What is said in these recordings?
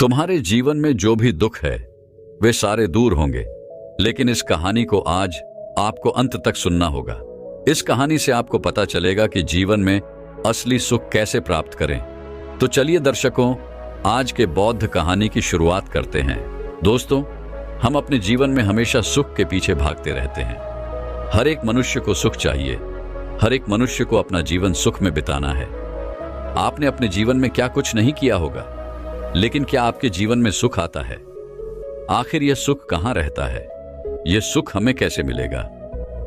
तुम्हारे जीवन में जो भी दुख है वे सारे दूर होंगे, लेकिन इस कहानी को आज आपको अंत तक सुनना होगा। इस कहानी से आपको पता चलेगा कि जीवन में असली सुख कैसे प्राप्त करें। तो चलिए दर्शकों, आज के बौद्ध कहानी की शुरुआत करते हैं। दोस्तों, हम अपने जीवन में हमेशा सुख के पीछे भागते रहते हैं। हर एक मनुष्य को सुख चाहिए। हर एक मनुष्य को अपना जीवन सुख में बिताना है। आपने अपने जीवन में क्या कुछ नहीं किया होगा, लेकिन क्या आपके जीवन में सुख आता है? आखिर यह सुख कहाँ रहता है? यह सुख हमें कैसे मिलेगा?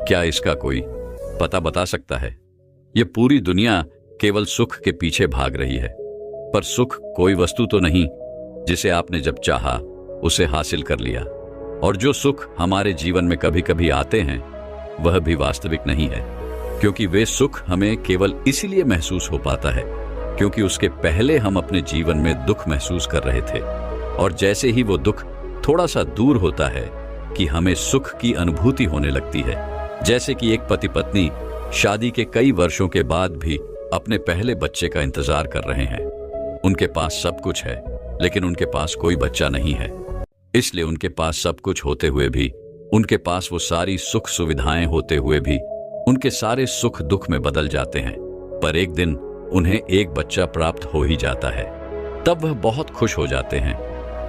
क्या इसका कोई पता बता सकता है? यह पूरी दुनिया केवल सुख के पीछे भाग रही है, पर सुख कोई वस्तु तो नहीं जिसे आपने जब चाहा उसे हासिल कर लिया। और जो सुख हमारे जीवन में कभी कभी आते हैं वह भी वास्तविक नहीं है, क्योंकि वे सुख हमें केवल इसीलिए महसूस हो पाता है क्योंकि उसके पहले हम अपने जीवन में दुख महसूस कर रहे थे। और जैसे ही वो दुख थोड़ा सा दूर होता है कि हमें सुख की अनुभूति होने लगती है। जैसे कि एक पति पत्नी शादी के कई वर्षों के बाद भी अपने पहले बच्चे का इंतजार कर रहे हैं। उनके पास सब कुछ है, लेकिन उनके पास कोई बच्चा नहीं है। इसलिए उनके पास सब कुछ होते हुए भी, उनके पास वो सारी सुख सुविधाएं होते हुए भी, उनके सारे सुख दुख में बदल जाते हैं। पर एक दिन उन्हें एक बच्चा प्राप्त हो ही जाता है। तब वह बहुत खुश हो जाते हैं,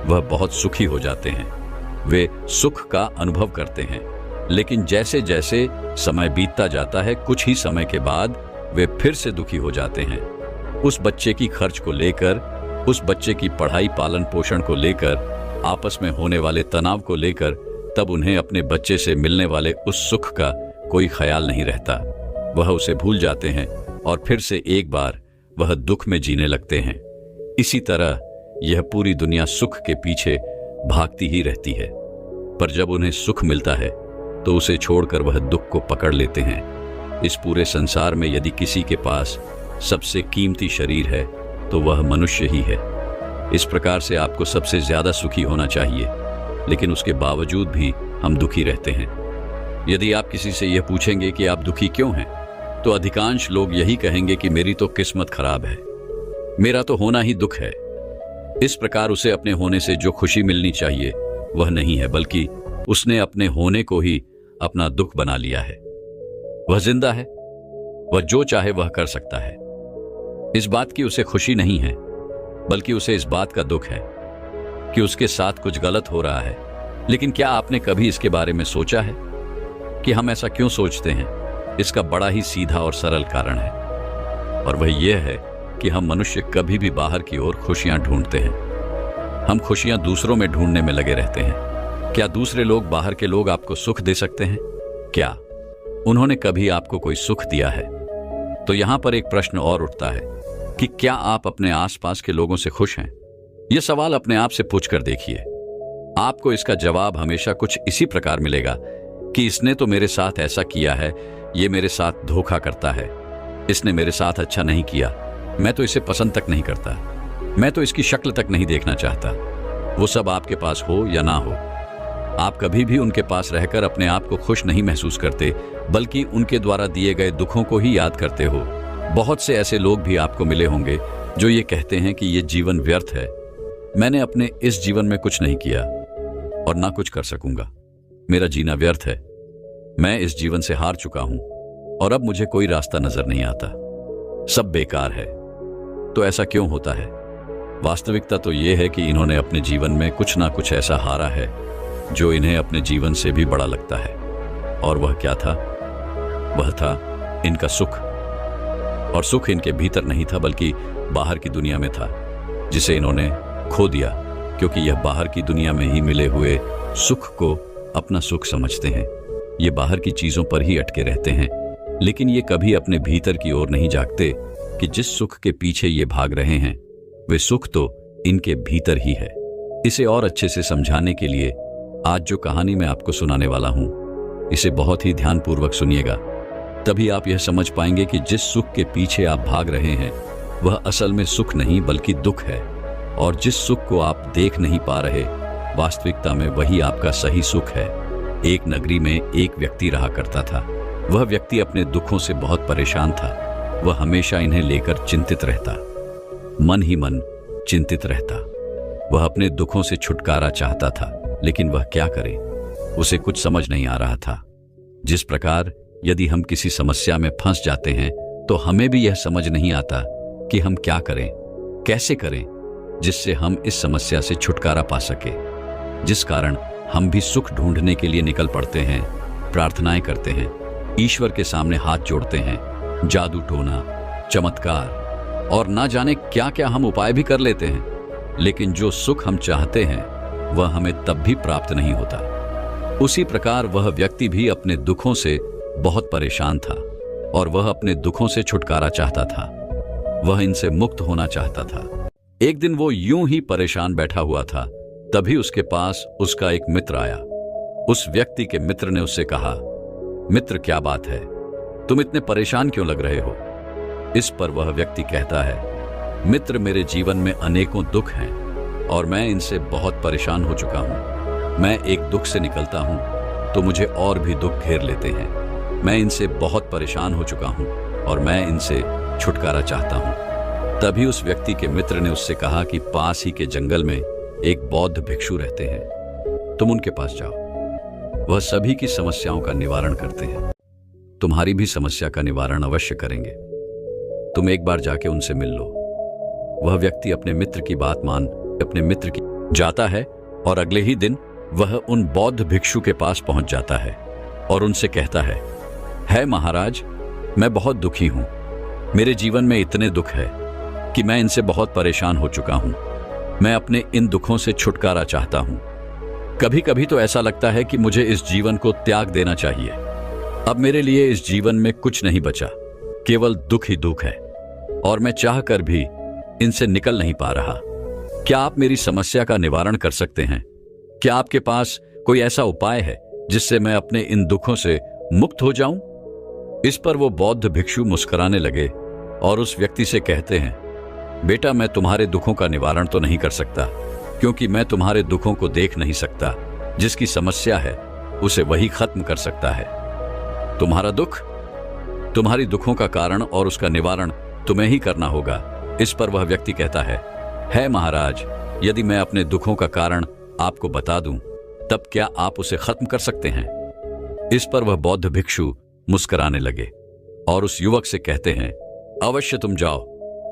वह बहुत सुखी हो जाते हैं, वे सुख का अनुभव करते हैं। लेकिन जैसे जैसे समय बीतता जाता है, कुछ ही समय के बाद वे फिर से दुखी हो जाते हैं। उस बच्चे की खर्च को लेकर, उस बच्चे की पढ़ाई पालन पोषण को लेकर, आपस में होने वाले तनाव को लेकर, तब उन्हें अपने बच्चे से मिलने वाले उस सुख का कोई ख्याल नहीं रहता। वह उसे भूल जाते हैं और फिर से एक बार वह दुख में जीने लगते हैं। इसी तरह यह पूरी दुनिया सुख के पीछे भागती ही रहती है, पर जब उन्हें सुख मिलता है तो उसे छोड़कर वह दुख को पकड़ लेते हैं। इस पूरे संसार में यदि किसी के पास सबसे कीमती शरीर है तो वह मनुष्य ही है। इस प्रकार से आपको सबसे ज्यादा सुखी होना चाहिए, लेकिन उसके बावजूद भी हम दुखी रहते हैं। यदि आप किसी से यह पूछेंगे कि आप दुखी क्यों हैं, तो अधिकांश लोग यही कहेंगे कि मेरी तो किस्मत खराब है, मेरा तो होना ही दुख है। इस प्रकार उसे अपने होने से जो खुशी मिलनी चाहिए वह नहीं है, बल्कि उसने अपने होने को ही अपना दुख बना लिया है। वह जिंदा है, वह जो चाहे वह कर सकता है। इस बात की उसे खुशी नहीं है, बल्कि उसे इस बात का दुख है कि उसके साथ कुछ गलत हो रहा है। लेकिन क्या आपने कभी इसके बारे में सोचा है कि हम ऐसा क्यों सोचते हैं? इसका बड़ा ही सीधा और सरल कारण है, और वह यह है कि हम मनुष्य कभी भी बाहर की ओर खुशियां ढूंढते हैं। हम खुशियां दूसरों में ढूंढने में लगे रहते हैं। क्या दूसरे लोग, बाहर के लोग आपको सुख दे सकते हैं? क्या उन्होंने कभी आपको कोई सुख दिया है? तो यहां पर एक प्रश्न और उठता है कि क्या आप अपने आसपास के लोगों से खुश हैं? यह सवाल अपने आप से पूछकर देखिए। आपको इसका जवाब हमेशा कुछ इसी प्रकार मिलेगा कि इसने तो मेरे साथ ऐसा किया है, ये मेरे साथ धोखा करता है, इसने मेरे साथ अच्छा नहीं किया, मैं तो इसे पसंद तक नहीं करता, मैं तो इसकी शक्ल तक नहीं देखना चाहता। वो सब आपके पास हो या ना हो, आप कभी भी उनके पास रहकर अपने आप को खुश नहीं महसूस करते, बल्कि उनके द्वारा दिए गए दुखों को ही याद करते हो। बहुत से ऐसे लोग भी आपको मिले होंगे जो ये कहते हैं कि ये जीवन व्यर्थ है, मैंने अपने इस जीवन में कुछ नहीं किया और ना कुछ कर सकूंगा, मेरा जीना व्यर्थ है, मैं इस जीवन से हार चुका हूं और अब मुझे कोई रास्ता नजर नहीं आता, सब बेकार है। तो ऐसा क्यों होता है? वास्तविकता तो यह है कि इन्होंने अपने जीवन में कुछ ना कुछ ऐसा हारा है जो इन्हें अपने जीवन से भी बड़ा लगता है। और वह क्या था? वह था इनका सुख। और सुख इनके भीतर नहीं था, बल्कि बाहर की दुनिया में था, जिसे इन्होंने खो दिया, क्योंकि यह बाहर की दुनिया में ही मिले हुए सुख को अपना सुख समझते हैं। ये बाहर की चीजों पर ही अटके रहते हैं, लेकिन ये कभी अपने भीतर की ओर नहीं जागते कि जिस सुख के पीछे ये भाग रहे हैं वे सुख तो इनके भीतर ही है। इसे और अच्छे से समझाने के लिए आज जो कहानी मैं आपको सुनाने वाला हूं, इसे बहुत ही ध्यानपूर्वक सुनिएगा, तभी आप यह समझ पाएंगे कि जिस सुख के पीछे आप भाग रहे हैं वह असल में सुख नहीं बल्कि दुख है। और जिस सुख को आप देख नहीं पा रहे, वास्तविकता में वही आपका सही सुख है। एक नगरी में एक व्यक्ति रहा करता था। वह व्यक्ति अपने दुखों से बहुत परेशान था। वह हमेशा इन्हें लेकर चिंतित रहता, मन ही मन चिंतित रहता। वह अपने दुखों से छुटकारा चाहता था, लेकिन वह क्या करे, उसे कुछ समझ नहीं आ रहा था। जिस प्रकार यदि हम किसी समस्या में फंस जाते हैं तो हमें भी यह समझ नहीं आता कि हम क्या करें, कैसे करें, जिससे हम इस समस्या से छुटकारा पा सके। जिस कारण हम भी सुख ढूंढने के लिए निकल पड़ते हैं, प्रार्थनाएं करते हैं, ईश्वर के सामने हाथ जोड़ते हैं, जादू टोना, चमत्कार और ना जाने क्या क्या हम उपाय भी कर लेते हैं, लेकिन जो सुख हम चाहते हैं वह हमें तब भी प्राप्त नहीं होता। उसी प्रकार वह व्यक्ति भी अपने दुखों से बहुत परेशान था और वह अपने दुखों से छुटकारा चाहता था। वह इनसे मुक्त होना चाहता था। एक दिन वो यूं ही परेशान बैठा हुआ था, तभी उसके पास उसका एक मित्र आया। उस व्यक्ति के मित्र ने उससे कहा, मित्र क्या बात है, तुम इतने परेशान क्यों लग रहे हो? इस पर वह व्यक्ति कहता है, मित्र मेरे जीवन में अनेकों दुख हैं और मैं इनसे बहुत परेशान हो चुका हूं। मैं एक दुख से निकलता हूं तो मुझे और भी दुख घेर लेते हैं। मैं इनसे बहुत परेशान हो चुका हूं और मैं इनसे छुटकारा चाहता हूं। तभी उस व्यक्ति के मित्र ने उससे कहा कि पास ही के जंगल में एक बौद्ध भिक्षु रहते हैं, तुम उनके पास जाओ। वह सभी की समस्याओं का निवारण करते हैं। तुम्हारी भी समस्या का निवारण अवश्य करेंगे। तुम एक बार जाके उनसे मिल लो। वह व्यक्ति अपने मित्र की बात मान अपने मित्र की जाता है और अगले ही दिन वह उन बौद्ध भिक्षु के पास पहुंच जाता है और उनसे कहता है महाराज, मैं बहुत दुखी हूं। मेरे जीवन में इतने दुख है कि मैं इनसे बहुत परेशान हो चुका हूं। मैं अपने इन दुखों से छुटकारा चाहता हूं। कभी कभी तो ऐसा लगता है कि मुझे इस जीवन को त्याग देना चाहिए। अब मेरे लिए इस जीवन में कुछ नहीं बचा, केवल दुख ही दुख है और मैं चाहकर भी इनसे निकल नहीं पा रहा। क्या आप मेरी समस्या का निवारण कर सकते हैं? क्या आपके पास कोई ऐसा उपाय है जिससे मैं अपने इन दुखों से मुक्त हो जाऊं? इस पर वो बौद्ध भिक्षु मुस्कुराने लगे और उस व्यक्ति से कहते हैं, बेटा, मैं तुम्हारे दुखों का निवारण तो नहीं कर सकता, क्योंकि मैं तुम्हारे दुखों को देख नहीं सकता। जिसकी समस्या है उसे वही खत्म कर सकता है। तुम्हारा दुख, तुम्हारी दुखों का कारण और उसका निवारण तुम्हें ही करना होगा। इस पर वह व्यक्ति कहता है महाराज, यदि मैं अपने दुखों का कारण आपको बता दूं, तब क्या आप उसे खत्म कर सकते हैं? इस पर वह बौद्ध भिक्षु मुस्कुराने लगे और उस युवक से कहते हैं, अवश्य तुम जाओ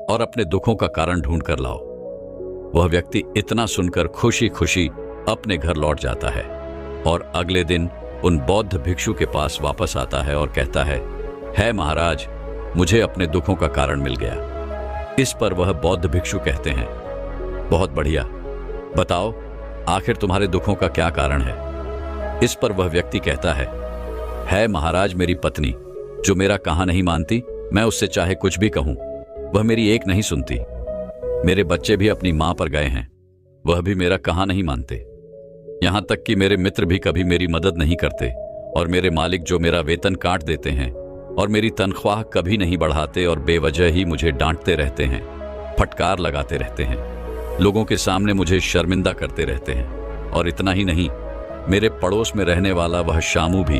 और अपने दुखों का कारण ढूंढ कर लाओ। वह व्यक्ति इतना सुनकर खुशी खुशी अपने घर लौट जाता है और अगले दिन उन बौद्ध भिक्षु के पास वापस आता है और कहता है महाराज, मुझे अपने दुखों का कारण मिल गया। इस पर वह बौद्ध भिक्षु कहते हैं, बहुत बढ़िया, बताओ आखिर तुम्हारे दुखों का क्या कारण है? इस पर वह व्यक्ति कहता है महाराज, मेरी पत्नी जो मेरा कहा नहीं मानती। मैं उससे चाहे कुछ भी कहूं वह मेरी एक नहीं सुनती। मेरे बच्चे भी अपनी मां पर गए हैं, वह भी मेरा कहा नहीं मानते। यहां तक कि मेरे मित्र भी कभी मेरी मदद नहीं करते और मेरे मालिक जो मेरा वेतन काट देते हैं और मेरी तनख्वाह कभी नहीं बढ़ाते और बेवजह ही मुझे डांटते रहते हैं, फटकार लगाते रहते हैं, लोगों के सामने मुझे शर्मिंदा करते रहते हैं। और इतना ही नहीं, मेरे पड़ोस में रहने वाला वह शामू भी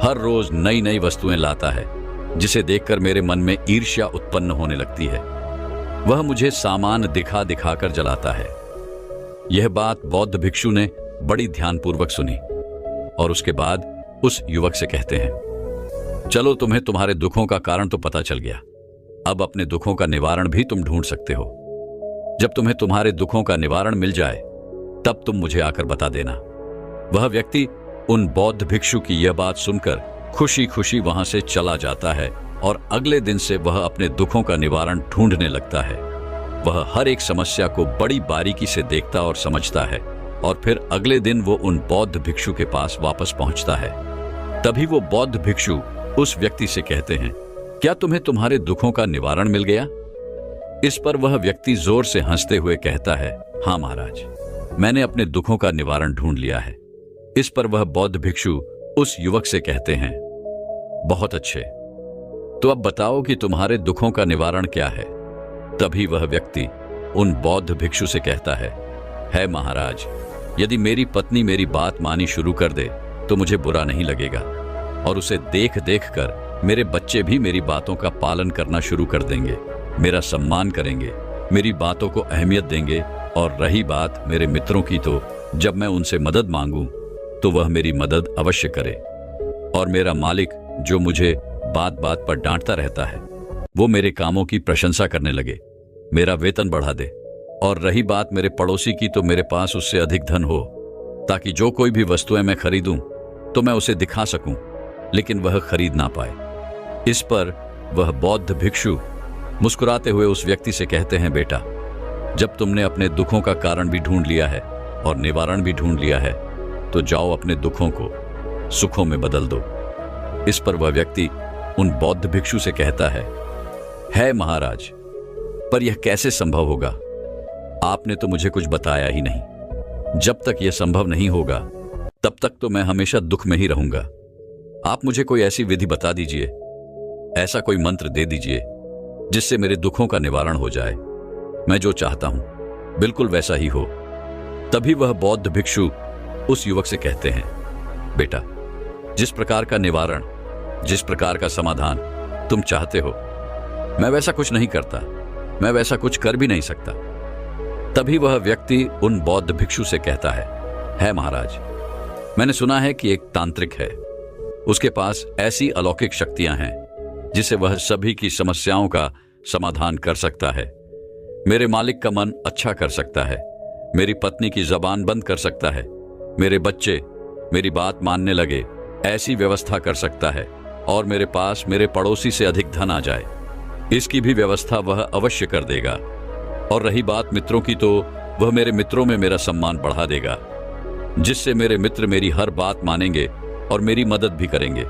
हर रोज नई नई वस्तुएं लाता है, जिसे देखकर मेरे मन में ईर्ष्या उत्पन्न होने लगती है। वह मुझे सामान दिखा दिखा कर जलाता है। यह बात बौद्ध भिक्षु ने बड़ी ध्यानपूर्वक सुनी और उसके बाद उस युवक से कहते हैं, चलो तुम्हें तुम्हारे दुखों का कारण तो पता चल गया, अब अपने दुखों का निवारण भी तुम ढूंढ सकते हो। जब तुम्हें तुम्हारे दुखों का निवारण मिल जाए तब तुम मुझे आकर बता देना। वह व्यक्ति उन बौद्ध भिक्षु की यह बात सुनकर खुशी खुशी वहां से चला जाता है और अगले दिन से वह अपने दुखों का निवारण ढूंढने लगता है। वह हर एक समस्या को बड़ी बारीकी से देखता और समझता है और फिर अगले दिन वो उन बौद्ध भिक्षु के पास वापस पहुंचता है। तभी वो बौद्ध भिक्षु उस व्यक्ति से कहते हैं, क्या तुम्हें तुम्हारे दुखों का निवारण मिल गया? इस पर वह व्यक्ति जोर से हंसते हुए कहता है, हाँ महाराज, मैंने अपने दुखों का निवारण ढूंढ लिया है। इस पर वह बौद्ध भिक्षु उस युवक से कहते हैं, बहुत अच्छे, तो अब बताओ कि तुम्हारे दुखों का निवारण क्या है? तभी वह व्यक्ति उन बौद्ध भिक्षु से कहता है महाराज, यदि मेरी पत्नी मेरी बात मानी शुरू कर दे तो मुझे बुरा नहीं लगेगा और उसे देख देख कर मेरे बच्चे भी मेरी बातों का पालन करना शुरू कर देंगे, मेरा सम्मान करेंगे, मेरी बातों को अहमियत देंगे और रही बात मेरे मित्रों की, तो जब मैं उनसे मदद मांगूं तो वह मेरी मदद अवश्य करे। और मेरा मालिक जो मुझे बात बात पर डांटता रहता है, वो मेरे कामों की प्रशंसा करने लगे, मेरा वेतन बढ़ा दे। और रही बात मेरे पड़ोसी की, तो मेरे पास उससे अधिक धन हो, ताकि जो कोई भी वस्तुएं मैं खरीदूं तो मैं उसे दिखा सकूं, लेकिन वह खरीद ना पाए। इस पर वह बौद्ध भिक्षु मुस्कुराते हुए उस व्यक्ति से कहते हैं, बेटा, जब तुमने अपने दुखों का कारण भी ढूंढ लिया है और निवारण भी ढूंढ लिया है, तो जाओ अपने दुखों को सुखों में बदल दो। इस पर वह व्यक्ति उन बौद्ध भिक्षु से कहता है महाराज, पर यह कैसे संभव होगा? आपने तो मुझे कुछ बताया ही नहीं। जब तक यह संभव नहीं होगा तब तक तो मैं हमेशा दुख में ही रहूंगा। आप मुझे कोई ऐसी विधि बता दीजिए, ऐसा कोई मंत्र दे दीजिए जिससे मेरे दुखों का निवारण हो जाए। मैं जो चाहता हूं बिल्कुल वैसा ही हो। तभी वह बौद्ध भिक्षु उस युवक से कहते हैं, बेटा, जिस प्रकार का निवारण, जिस प्रकार का समाधान तुम चाहते हो, मैं वैसा कुछ नहीं करता, मैं वैसा कुछ कर भी नहीं सकता। तभी वह व्यक्ति उन बौद्ध भिक्षु से कहता है महाराज, मैंने सुना है कि एक तांत्रिक है, उसके पास ऐसी अलौकिक शक्तियां हैं जिसे वह सभी की समस्याओं का समाधान कर सकता है। मेरे मालिक का मन अच्छा कर सकता है, मेरी पत्नी की जबान बंद कर सकता है, मेरे बच्चे मेरी बात मानने लगे ऐसी व्यवस्था कर सकता है, और मेरे पास मेरे पड़ोसी से अधिक धन आ जाए, इसकी भी व्यवस्था वह अवश्य कर देगा। और रही बात मित्रों की, तो वह मेरे मित्रों में मेरा सम्मान बढ़ा देगा, जिससे मेरे मित्र मेरी हर बात मानेंगे और मेरी मदद भी करेंगे।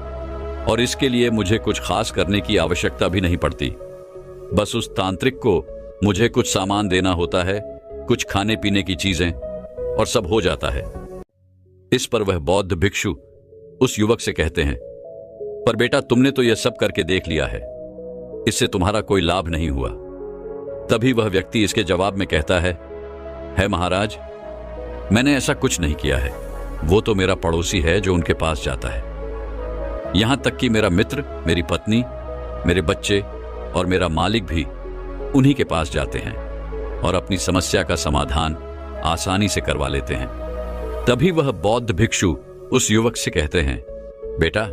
और इसके लिए मुझे कुछ खास करने की आवश्यकता भी नहीं पड़ती। बस उस तांत्रिक को मुझे कुछ सामान देना होता है, कुछ खाने पीने की चीजें, और सब हो जाता है। इस पर वह बौद्ध भिक्षु उस युवक से कहते हैं, पर बेटा, तुमने तो यह सब करके देख लिया है, इससे तुम्हारा कोई लाभ नहीं हुआ। तभी वह व्यक्ति इसके जवाब में कहता है महाराज, मैंने ऐसा कुछ नहीं किया है। वो तो मेरा पड़ोसी है जो उनके पास जाता है। यहां तक कि मेरा मित्र, मेरी पत्नी, मेरे बच्चे और मेरा मालिक भी उन्हीं के पास जाते हैं और अपनी समस्या का समाधान आसानी से करवा लेते हैं। तभी वह बौद्ध भिक्षु उस युवक से कहते हैं, बेटा,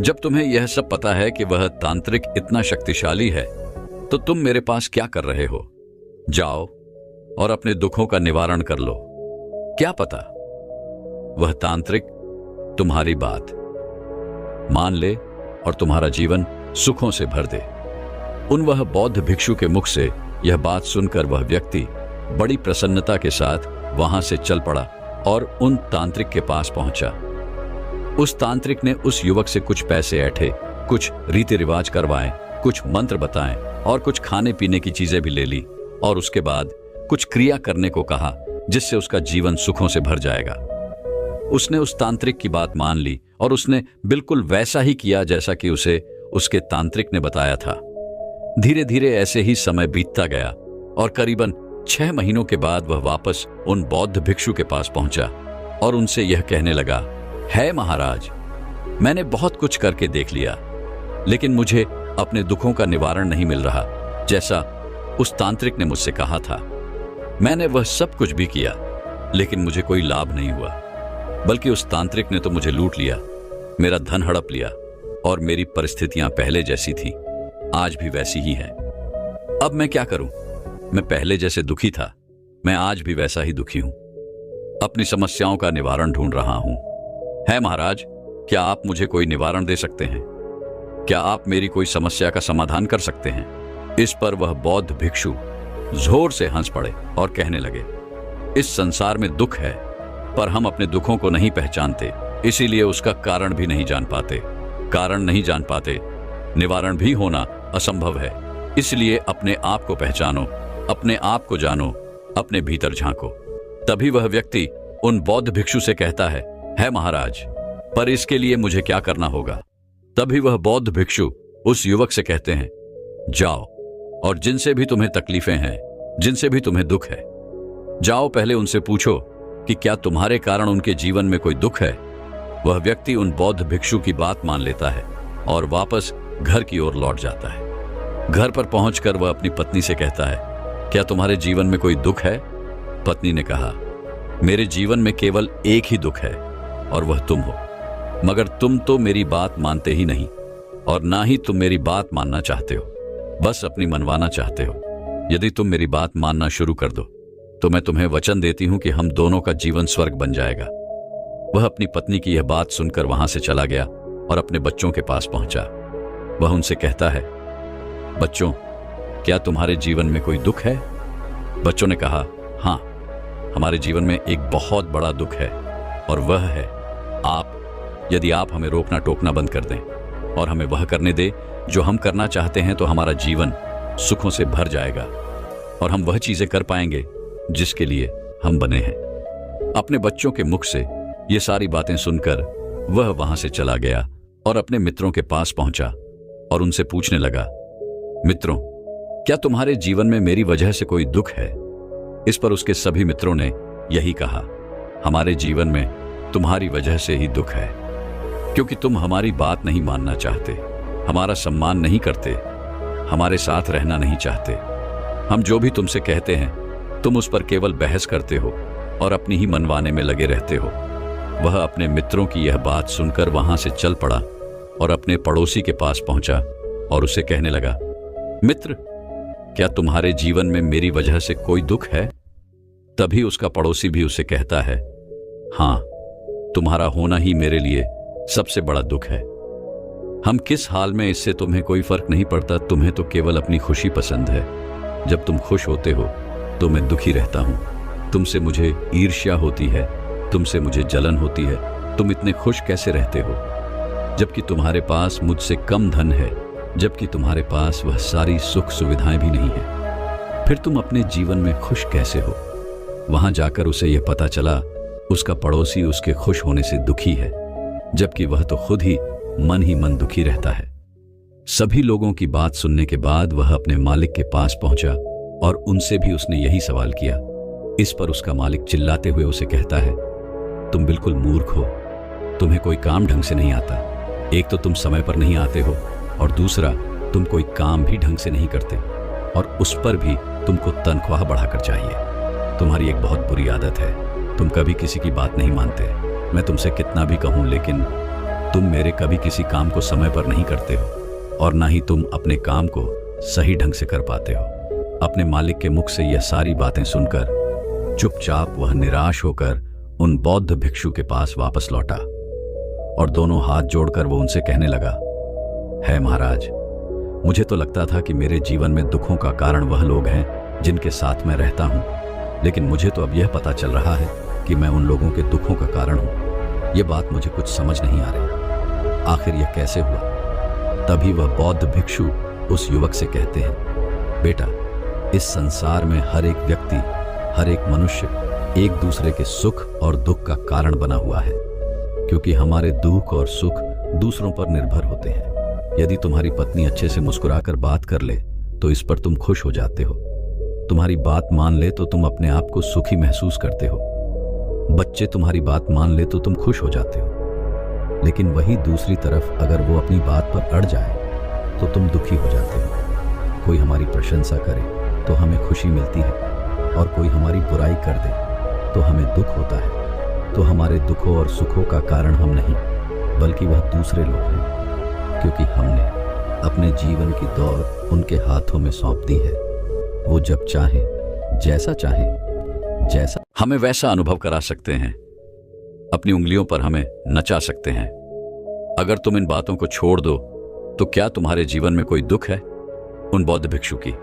जब तुम्हें यह सब पता है कि वह तांत्रिक इतना शक्तिशाली है, तो तुम मेरे पास क्या कर रहे हो? जाओ और अपने दुखों का निवारण कर लो। क्या पता वह तांत्रिक तुम्हारी बात मान ले और तुम्हारा जीवन सुखों से भर दे। वह बौद्ध भिक्षु के मुख से यह बात सुनकर वह व्यक्ति बड़ी प्रसन्नता के साथ वहां से चल पड़ा और उन तांत्रिक के पास पहुंचा। उस तांत्रिक ने उस युवक से कुछ पैसे ऐंठे, कुछ रीति रिवाज करवाए, कुछ मंत्र बताएं और कुछ खाने पीने की चीजें भी ले ली, और उसके बाद कुछ क्रिया करने को कहा जिससे उसका जीवन सुखों से भर जाएगा। उसने उस तांत्रिक की बात मान ली और उसने बिल्कुल वैसा ही किया जैसा कि उसे उसके तांत्रिक ने बताया था। धीरे धीरे ऐसे ही समय बीतता गया और करीबन 6 महीनों के बाद वह वापस उन बौद्ध भिक्षु के पास पहुंचा और उनसे यह कहने लगा, है महाराज, मैंने बहुत कुछ करके देख लिया, लेकिन मुझे अपने दुखों का निवारण नहीं मिल रहा जैसा उस तांत्रिक ने मुझसे कहा था। मैंने वह सब कुछ भी किया, लेकिन मुझे कोई लाभ नहीं हुआ, बल्कि उस तांत्रिक ने तो मुझे लूट लिया, मेरा धन हड़प लिया और मेरी परिस्थितियां पहले जैसी थी आज भी वैसी ही हैं। अब मैं क्या करूं? मैं पहले जैसे दुखी था, मैं आज भी वैसा ही दुखी हूं। अपनी समस्याओं का निवारण ढूंढ रहा हूं। है महाराज, क्या आप मुझे कोई निवारण दे सकते हैं? क्या आप मेरी कोई समस्या का समाधान कर सकते हैं? इस पर वह बौद्ध भिक्षु जोर से हंस पड़े और कहने लगे, इस संसार में दुख है, पर हम अपने दुखों को नहीं पहचानते, इसीलिए उसका कारण भी नहीं जान पाते। कारण नहीं जान पाते, निवारण भी होना असंभव है। इसलिए अपने आप को पहचानो, अपने आप को जानो, अपने भीतर झांको। तभी वह व्यक्ति उन बौद्ध भिक्षु से कहता है महाराज, पर इसके लिए मुझे क्या करना होगा? तभी वह बौद्ध भिक्षु उस युवक से कहते हैं, जाओ और जिनसे भी तुम्हें तकलीफें हैं, जिनसे भी तुम्हें दुख है, जाओ पहले उनसे पूछो कि क्या तुम्हारे कारण उनके जीवन में कोई दुख है। वह व्यक्ति उन बौद्ध भिक्षु की बात मान लेता है और वापस घर की ओर लौट जाता है। घर पर पहुंचकर वह अपनी पत्नी से कहता है, क्या तुम्हारे जीवन में कोई दुख है? पत्नी ने कहा, मेरे जीवन में केवल एक ही दुख है और वह तुम हो, मगर तुम तो मेरी बात मानते ही नहीं और ना ही तुम मेरी बात मानना चाहते हो, बस अपनी मनवाना चाहते हो। यदि तुम मेरी बात मानना शुरू कर दो तो मैं तुम्हें वचन देती हूं कि हम दोनों का जीवन स्वर्ग बन जाएगा। वह अपनी पत्नी की यह बात सुनकर वहां से चला गया और अपने बच्चों के पास पहुंचा। वह उनसे कहता है, बच्चों, क्या तुम्हारे जीवन में कोई दुख है? बच्चों ने कहा, हां, हमारे जीवन में एक बहुत बड़ा दुख है और वह है आप। यदि आप हमें रोकना टोकना बंद कर दें और हमें वह करने दे जो हम करना चाहते हैं तो हमारा जीवन सुखों से भर जाएगा और हम वह चीजें कर पाएंगे जिसके लिए हम बने हैं। अपने बच्चों के मुख से ये सारी बातें सुनकर वह वहां से चला गया और अपने मित्रों के पास पहुंचा और उनसे पूछने लगा, मित्रों, क्या तुम्हारे जीवन में मेरी वजह से कोई दुख है? इस पर उसके सभी मित्रों ने यही कहा, हमारे जीवन में तुम्हारी वजह से ही दुख है, क्योंकि तुम हमारी बात नहीं मानना चाहते, हमारा सम्मान नहीं करते, हमारे साथ रहना नहीं चाहते। हम जो भी तुमसे कहते हैं तुम उस पर केवल बहस करते हो और अपनी ही मनवाने में लगे रहते हो। वह अपने मित्रों की यह बात सुनकर वहां से चल पड़ा और अपने पड़ोसी के पास पहुंचा और उसे कहने लगा, मित्र, क्या तुम्हारे जीवन में मेरी वजह से कोई दुख है? तभी उसका पड़ोसी भी उसे कहता है, हां, तुम्हारा होना ही मेरे लिए सबसे बड़ा दुख है। हम किस हाल में, इससे तुम्हें कोई फर्क नहीं पड़ता, तुम्हें तो केवल अपनी खुशी पसंद है। जब तुम खुश होते हो तो मैं दुखी रहता हूं, तुमसे मुझे ईर्ष्या होती है, तुमसे मुझे जलन होती है। तुम इतने खुश कैसे रहते हो जबकि तुम्हारे पास मुझसे कम धन है, जबकि तुम्हारे पास वह सारी सुख सुविधाएं भी नहीं है? फिर तुम अपने जीवन में खुश कैसे हो? वहां जाकर उसे यह पता चला उसका पड़ोसी उसके खुश होने से दुखी है, जबकि वह तो खुद ही मन दुखी रहता है। सभी लोगों की बात सुनने के बाद वह अपने मालिक के पास पहुंचा और उनसे भी उसने यही सवाल किया। इस पर उसका मालिक चिल्लाते हुए उसे कहता है, तुम बिल्कुल मूर्ख हो, तुम्हें कोई काम ढंग से नहीं आता। एक तो तुम समय पर नहीं आते हो और दूसरा तुम कोई काम भी ढंग से नहीं करते और उस पर भी तुमको तनख्वाह बढ़ाकर चाहिए। तुम्हारी एक बहुत बुरी आदत है, तुम कभी किसी की बात नहीं मानते। मैं तुमसे कितना भी कहूं लेकिन तुम मेरे कभी किसी काम को समय पर नहीं करते हो और ना ही तुम अपने काम को सही ढंग से कर पाते हो। अपने मालिक के मुख से यह सारी बातें सुनकर चुपचाप वह निराश होकर उन बौद्ध भिक्षु के पास वापस लौटा और दोनों हाथ जोड़कर वो उनसे कहने लगा, है महाराज, मुझे तो लगता था कि मेरे जीवन में दुखों का कारण वह लोग हैं जिनके साथ मैं रहता हूं, लेकिन मुझे तो अब यह पता चल रहा है कि मैं उन लोगों के दुखों का कारण हूं। यह बात मुझे कुछ समझ नहीं आ रही, आखिर यह कैसे हुआ? तभी वह बौद्ध भिक्षु उस युवक से कहते हैं, बेटा, इस संसार में हर एक व्यक्ति, हर एक मनुष्य एक दूसरे के सुख और दुख का कारण बना हुआ है, क्योंकि हमारे दुख और सुख दूसरों पर निर्भर होते हैं। यदि तुम्हारी पत्नी अच्छे से मुस्कुराकर बात कर ले तो इस पर तुम खुश हो जाते हो, तुम्हारी बात मान ले तो तुम अपने आप को सुखी महसूस करते हो, बच्चे तुम्हारी बात मान ले तो तुम खुश हो जाते हो। लेकिन वही दूसरी तरफ अगर वो अपनी बात पर अड़ जाए तो तुम दुखी हो जाते हो। कोई हमारी प्रशंसा करे तो हमें खुशी मिलती है और कोई हमारी बुराई कर दे तो हमें दुख होता है। तो हमारे दुखों और सुखों का कारण हम नहीं बल्कि वह दूसरे लोग हैं, क्योंकि हमने अपने जीवन की दौड़ उनके हाथों में सौंप दी है। वो जब चाहे, जैसा चाहे, जैसा हमें वैसा अनुभव करा सकते हैं, अपनी उंगलियों पर हमें नचा सकते हैं। अगर तुम इन बातों को छोड़ दो तो क्या तुम्हारे जीवन में कोई दुख है? उन बौद्ध भिक्षु की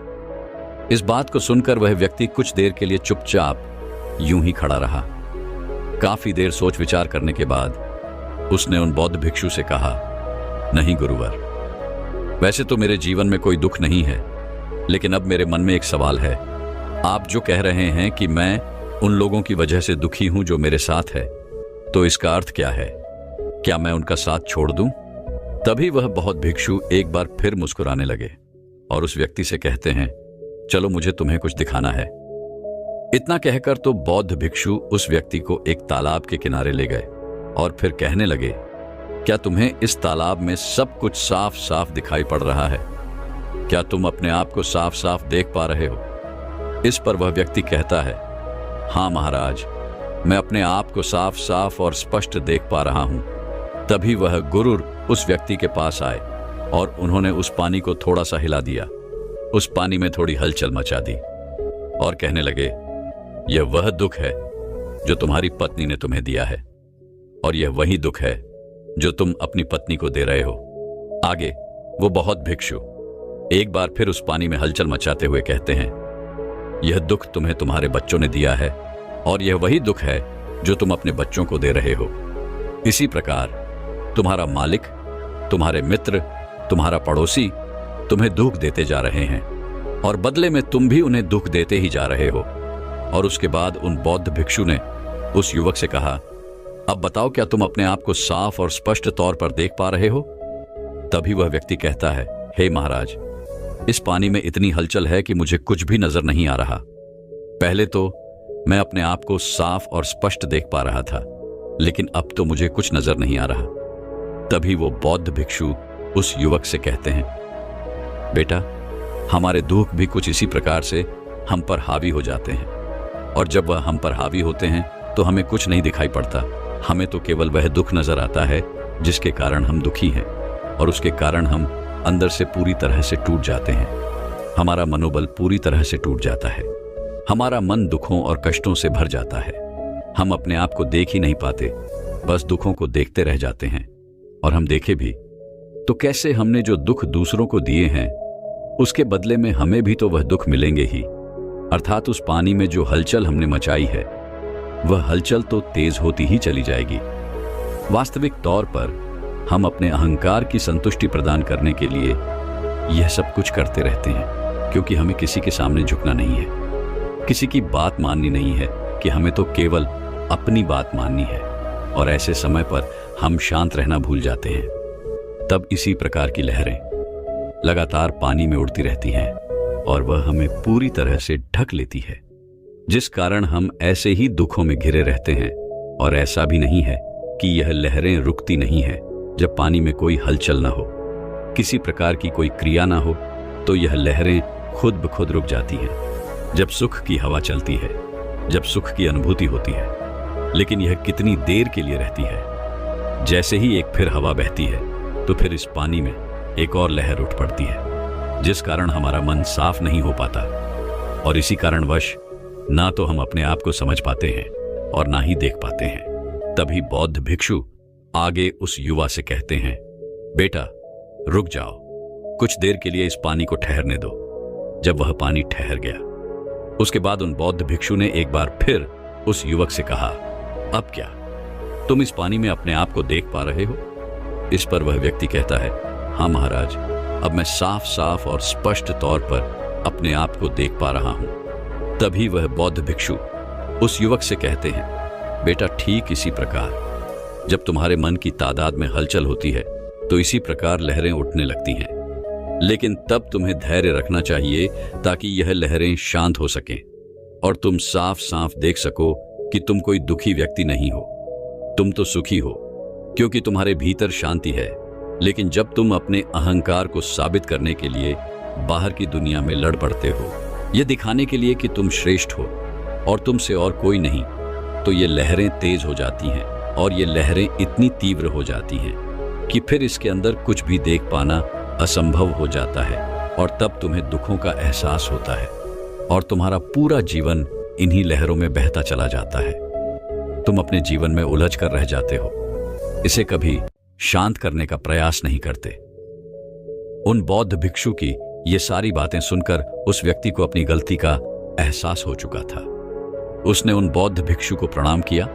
इस बात को सुनकर वह व्यक्ति कुछ देर के लिए चुपचाप यूं ही खड़ा रहा। काफी देर सोच विचार करने के बाद उसने उन बौद्ध भिक्षु से कहा, नहीं गुरुवर, वैसे तो मेरे जीवन में कोई दुख नहीं है, लेकिन अब मेरे मन में एक सवाल है। आप जो कह रहे हैं कि मैं उन लोगों की वजह से दुखी हूं जो मेरे साथ है, तो इसका अर्थ क्या है? क्या मैं उनका साथ छोड़ दूं? तभी वह बौद्ध भिक्षु एक बार फिर मुस्कुराने लगे और उस व्यक्ति से कहते हैं, चलो मुझे तुम्हें कुछ दिखाना है। इतना कहकर तो बौद्ध भिक्षु उस व्यक्ति को एक तालाब के किनारे ले गए और फिर कहने लगे, क्या तुम्हें इस तालाब में सब कुछ साफ साफ दिखाई पड़ रहा है? क्या तुम अपने आप को साफ साफ देख पा रहे हो? इस पर वह व्यक्ति कहता है, हाँ महाराज, मैं अपने आप को साफ साफ और स्पष्ट देख पा रहा हूं। तभी वह गुरुर उस व्यक्ति के पास आए और उन्होंने उस पानी को थोड़ा सा हिला दिया। उस पानी में थोड़ी हलचल मचा दी और कहने लगे, यह वह दुख है जो तुम्हारी पत्नी ने तुम्हें दिया है, और यह वही दुख है जो तुम अपनी पत्नी को दे रहे हो। आगे वो बहुत भिक्षु एक बार फिर उस पानी में हलचल मचाते हुए कहते हैं, यह दुख तुम्हें तुम्हारे बच्चों ने दिया है, और यह वही दुख है जो तुम अपने बच्चों को दे रहे हो। इसी प्रकार तुम्हारा मालिक, तुम्हारे मित्र, तुम्हारा पड़ोसी तुम्हें दुख देते जा रहे हैं, और बदले में तुम भी उन्हें दुख देते ही जा रहे हो। और उसके बाद उन बौद्ध भिक्षु ने उस युवक से कहा, अब बताओ, क्या तुम अपने आप को साफ और स्पष्ट तौर पर देख पा रहे हो? तभी वह व्यक्ति कहता है, हे महाराज, इस पानी में इतनी हलचल है कि मुझे कुछ भी नजर नहीं आ रहा। पहले तो मैं अपने आप को साफ और स्पष्ट देख पा रहा था, लेकिन अब तो मुझे कुछ नजर नहीं आ रहा। तभी वो बौद्ध भिक्षु उस युवक से कहते हैं, बेटा, हमारे दुख भी कुछ इसी प्रकार से हम पर हावी हो जाते हैं, और जब वह हम पर हावी होते हैं तो हमें कुछ नहीं दिखाई पड़ता। हमें तो केवल वह दुख नजर आता है जिसके कारण हम दुखी हैं, और उसके कारण हम अंदर से पूरी तरह से टूट जाते हैं। हमारा मनोबल पूरी तरह से टूट जाता है। हमारा मन दुखों और कष्टों से भर जाता है। हम अपने आप को देख ही नहीं पाते, बस दुखों को देखते रह जाते हैं। और हम देखे भी तो कैसे हमने जो दुख दूसरों को दिए हैं, उसके बदले में हमें भी तो वह दुख मिलेंगे ही। अर्थात उस पानी में जो हलचल हमने मचाई है, वह हलचल तो तेज होती ही चली जाएगी। वास्तविक तौर पर हम अपने अहंकार की संतुष्टि प्रदान करने के लिए यह सब कुछ करते रहते हैं, क्योंकि हमें किसी के सामने झुकना नहीं है, किसी की बात माननी नहीं है, कि हमें तो केवल अपनी बात माननी है। और ऐसे समय पर हम शांत रहना भूल जाते हैं। तब इसी प्रकार की लहरें लगातार पानी में उड़ती रहती हैं, और वह हमें पूरी तरह से ढक लेती है, जिस कारण हम ऐसे ही दुखों में घिरे रहते हैं। और ऐसा भी नहीं है कि यह लहरें रुकती नहीं है जब पानी में कोई हलचल ना हो, किसी प्रकार की कोई क्रिया ना हो, तो यह लहरें खुद ब खुद रुक जाती हैं। जब सुख की हवा चलती है, जब सुख की अनुभूति होती है, लेकिन यह कितनी देर के लिए रहती है। जैसे ही एक फिर हवा बहती है, तो फिर इस पानी में एक और लहर उठ पड़ती है, जिस कारण हमारा मन साफ नहीं हो पाता। और इसी कारणवश ना तो हम अपने आप को समझ पाते हैं और ना ही देख पाते हैं। तभी बौद्ध भिक्षु आगे उस युवा से कहते हैं, बेटा, रुक जाओ, कुछ देर के लिए इस पानी को ठहरने दो। जब वह पानी ठहर गया, उसके बाद उन बौद्ध भिक्षु ने एक बार फिर उस युवक से कहा, अब क्या तुम इस पानी में अपने आप को देख पा रहे हो? इस पर वह व्यक्ति कहता है, हाँ महाराज, अब मैं साफ साफ और स्पष्ट तौर पर अपने आप को देख पा रहा हूं। तभी वह बौद्ध भिक्षु उस युवक से कहते हैं, बेटा, ठीक इसी प्रकार जब तुम्हारे मन की तादाद में हलचल होती है, तो इसी प्रकार लहरें उठने लगती हैं। लेकिन तब तुम्हें धैर्य रखना चाहिए, ताकि यह लहरें शांत हो सकें और तुम साफ साफ देख सको कि तुम कोई दुखी व्यक्ति नहीं हो, तुम तो सुखी हो, क्योंकि तुम्हारे भीतर शांति है। लेकिन जब तुम अपने अहंकार को साबित करने के लिए बाहर की दुनिया में लड़ पड़ते हो, यह दिखाने के लिए कि तुम श्रेष्ठ हो और तुमसे और कोई नहीं, तो ये लहरें तेज हो जाती हैं, और ये लहरें इतनी तीव्र हो जाती हैं कि फिर इसके अंदर कुछ भी देख पाना असंभव हो जाता है। और तब तुम्हें दुखों का एहसास होता है, और तुम्हारा पूरा जीवन इन्हीं लहरों में बहता चला जाता है। तुम अपने जीवन में उलझ कर रह जाते हो, इसे कभी शांत करने का प्रयास नहीं करते। उन बौद्ध भिक्षु की ये सारी बातें सुनकर उस व्यक्ति को अपनी गलती का एहसास हो चुका था। उसने उन बौद्ध भिक्षु को प्रणाम किया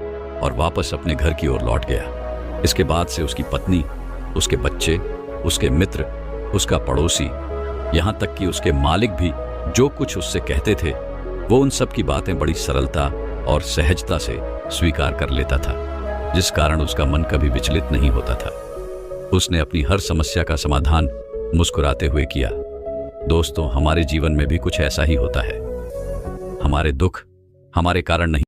और वापस अपने घर की ओर लौट गया। इसके बाद से उसकी पत्नी, उसके बच्चे, उसके मित्र, उसका पड़ोसी, यहां तक कि उसके मालिक भी जो कुछ उससे कहते थे, वो उन सब की बातें बड़ी सरलता और सहजता से स्वीकार कर लेता था, जिस कारण उसका मन कभी विचलित नहीं होता था। उसने अपनी हर समस्या का समाधान मुस्कुराते हुए किया। दोस्तों, हमारे जीवन में भी कुछ ऐसा ही होता है। हमारे दुख हमारे कारण नहीं